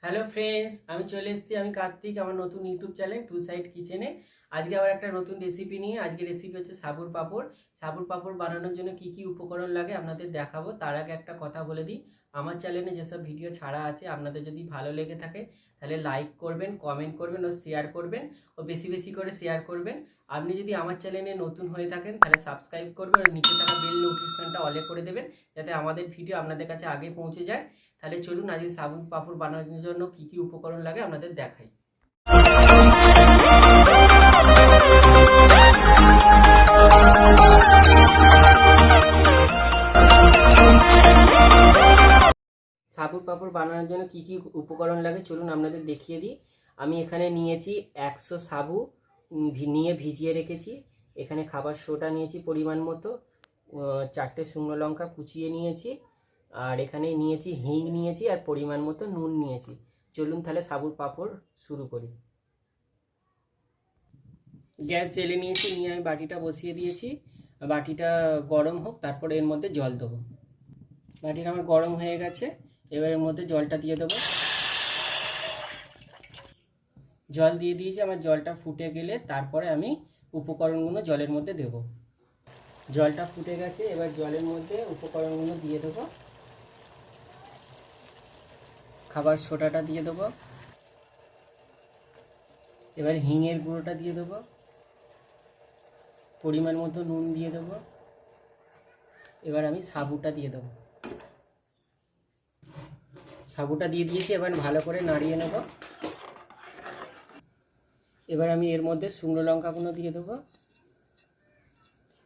Hello friends, আমি চলে এসেছি। আমি কার্তিক, আমার নতুন ইউটিউব চ্যানেল টু সাইড কিচেনে। আজকে আবার একটা নতুন রেসিপি নিয়ে। আজকে রেসিপি হচ্ছে সাবুর পাঁপড়। সাবুর পাঁপড় বানানোর জন্য কি কি উপকরণ লাগে আপনাদের দেখাবো। তার আগে একটা কথা বলে দিই, আমার চ্যানেলে যেসব ভিডিও ছাড়া আছে আপনাদের যদি ভালো লেগে থাকে তাহলে লাইক করবেন, কমেন্ট করবেন ও শেয়ার করবেন, ও বেশি বেশি করে শেয়ার করবেন। আপনি যদি আমার চ্যানেলে নতুন হয়ে থাকেন তাহলে সাবস্ক্রাইব করবেন আর নিচে থাকা বেল নোটিফিকেশনটা অলে করে দেবেন, যাতে আমাদের ভিডিও আপনাদের কাছে আগে পৌঁছে যায়। তাহলে চলুন আজকে সাবুর পাঁপড় বানানোর জন্য কি কি উপকরণ লাগে আপনাদের দেখাই। সাবুর পাঁপড় বানানোর জন্য কি কি উপকরণ লাগে চলুন আপনাদের দেখিয়ে দিই। আমি এখানে নিয়েছি 100 সাবু, নিয়ে ভিজিয়ে রেখেছি। এখানে খাবার সোডা নিয়েছি পরিমাণ মতো, 4টে শুকনো লঙ্কা কুচিয়ে নিয়েছি, আর এখানে নিয়েছি হিং নিয়েছি, আর পরিমাণ মতো নুন নিয়েছি। চলুন তাহলে সাবুর পাঁপড় শুরু করি। গ্যাস জেলে নিয়েছি, নিয়ে আমি বাটিটা বসিয়ে দিয়েছি। বাটিটা গরম হোক, তারপরে এর মধ্যে জল দেবো। বাটিটা আমার গরম হয়ে গেছে, এবার এর মধ্যে জলটা দিয়ে দেবো। জল দিয়ে দিয়েছি, আমার জলটা ফুটে গেলে তারপরে আমি উপকরণগুলো জলের মধ্যে দেব। জলটা ফুটে গেছে, এবার জলের মধ্যে উপকরণগুলো দিয়ে দেবো। খাবার সোডাটা দিয়ে দেবো, এবার হিঙের গুঁড়োটা দিয়ে দেবো, পরিমাণ মতো নুন দিয়ে দেবো। এবার আমি সাবুটা দিয়ে দেবো। সাবুটা দিয়ে দিয়েছি, এবার ভালো করে নাড়িয়ে নেব। এবার আমি এর মধ্যে শুকনো লঙ্কাগুলো দিয়ে দেবো,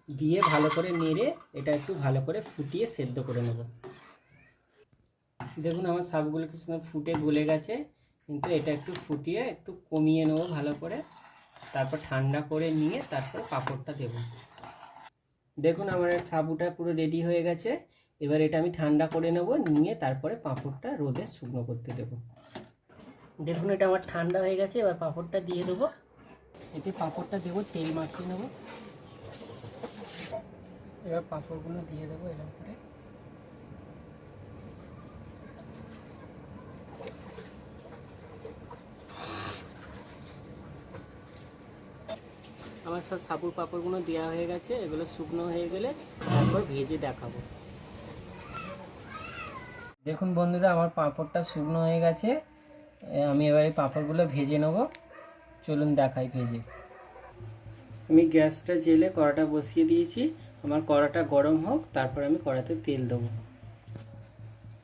দিয়ে ভালো করে নেড়ে এটা একটু ভালো করে ফুটিয়ে সেদ্ধ করে নেব। দেখুন আমার সাবুগুলো কি সুন্দর ফুটে গলে গেছে, কিন্তু এটা একটু ফুটিয়ে একটু কমিয়ে নেবো ভালো করে, তারপর ঠান্ডা করে নিয়ে তারপর পাঁপড়টা দেব। দেখুন আমার সাবুটা পুরো রেডি হয়ে গেছে। এবার এটা আমি ঠান্ডা করে নেব, নিয়ে তারপরে পাঁপড়টা রোদে শুকনো করতে দেব। দেখুন এটা আমার ঠান্ডা হয়ে গেছে, এবার পাঁপড়টা দিয়ে দেবো। এতে পাঁপড়টা দেবো, তেল মাখিয়ে নেব। এবার পাঁপড়গুলো দিয়ে দেবো এরকম করে। আমার সব সাবুর পাঁপড়গুলো দেওয়া হয়ে গেছে, এগুলো শুকনো হয়ে গেলে তারপর ভেজে দেখাবো। দেখুন বন্ধুরা, আমার পাঁপড়টা শুকনো হয়ে গেছে। আমি এবার এই পাঁপড়গুলো ভেজে নেব। চলুন দেখাই ভেজে। আমি গ্যাসটা জেলে কড়াটা বসিয়ে দিয়েছি। আমার কড়াটা গরম হোক, তারপর আমি কড়াতে তেল দেবো।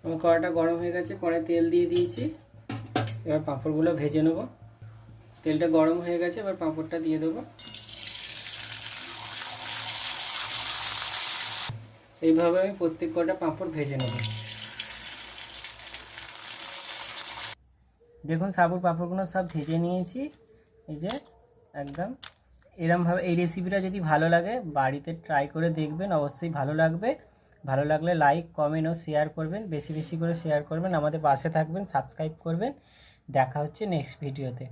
আমার কড়াটা গরম হয়ে গেছে, কড়ায় তেল দিয়ে দিয়েছি। এবার পাঁপড়গুলো ভেজে নেব। তেলটা গরম হয়ে গেছে, এবার পাঁপড়টা দিয়ে দেবো। এইভাবে আমি প্রত্যেক কটা পাঁপড় ভেজে নেব। দেখুন সাবুর পাঁপড়গুলো সব ভেজে নিয়েছি। এই যে একদম এরমভাবে। এই রেসিপিটা যদি ভালো লাগে বাড়িতে ট্রাই করে দেখবেন, অবশ্যই ভালো লাগবে। ভালো লাগলে লাইক, কমেন্ট ও শেয়ার করবেন, বেশি বেশি করে শেয়ার করবেন। আমাদের পাশে থাকবেন, সাবস্ক্রাইব করবেন। দেখা হচ্ছে নেক্সট ভিডিওতে।